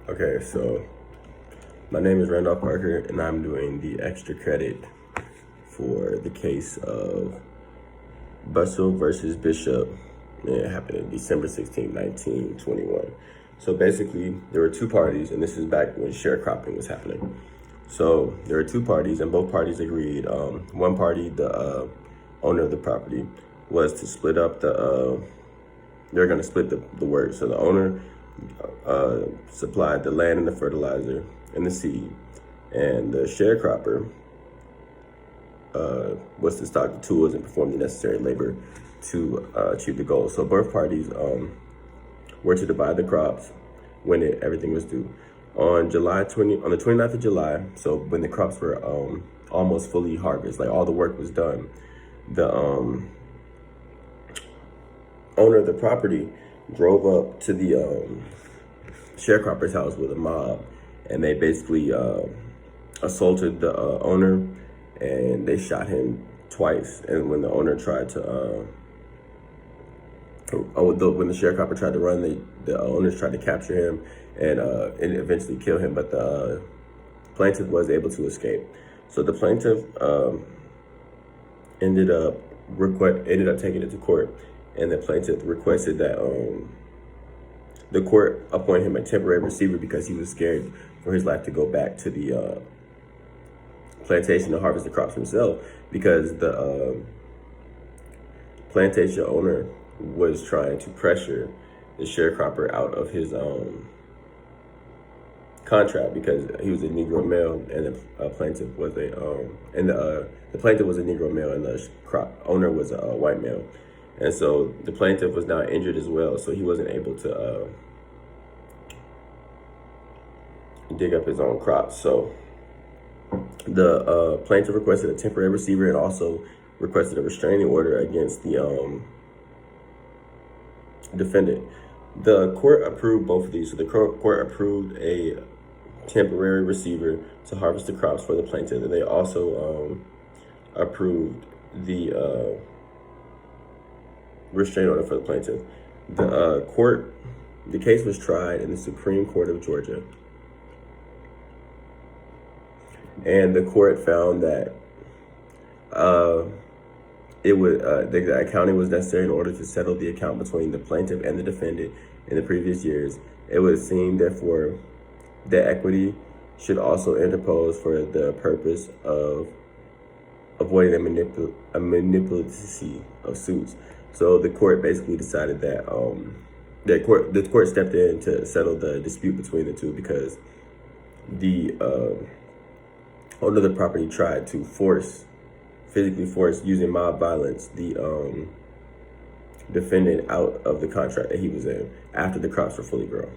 Okay, so my name is Randolph Parker, and I'm doing the extra credit for the case of Bussell versus Bishop. It happened on December 16, 1921. So basically, there were two parties, and this is back when sharecropping was happening. So there were two parties, and both parties agreed. One party, the owner of the property, was to split up they're going to split the work. So the owner supplied the land and the fertilizer and the seed, and the sharecropper was to stock the tools and perform the necessary labor to achieve the goal. So both parties were to divide the crops when everything was due. On the 29th of July, so when the crops were almost fully harvested, like all the work was done, the owner of the property drove up to the sharecropper's house with a mob, and they basically assaulted the owner, and they shot him twice. And when the owner tried to when the sharecropper tried to run, the owners tried to capture him and eventually kill him, but the plaintiff was able to escape. So the plaintiff ended up taking it to court, and the plaintiff requested that the court appoint him a temporary receiver because he was scared for his life to go back to the plantation to harvest the crops himself, because the plantation owner was trying to pressure the sharecropper out of his contract because he was a Negro male, and the plaintiff was the plaintiff was a Negro male, and the crop owner was a white male. And so the plaintiff was now injured as well, so he wasn't able to dig up his own crops. So the plaintiff requested a temporary receiver and also requested a restraining order against the defendant. The court approved both of these. So the court approved a temporary receiver to harvest the crops for the plaintiff, and they also approved the restraining order for the plaintiff. The case was tried in the Supreme Court of Georgia, and the court found that the accounting was necessary in order to settle the account between the plaintiff and the defendant in the previous years. It would seem, therefore, that equity should also interpose for the purpose of avoiding a manipulacy of suits. So the court basically decided that the court stepped in to settle the dispute between the two, because the owner of the property tried to physically force, using mob violence, the defendant out of the contract that he was in after the crops were fully grown.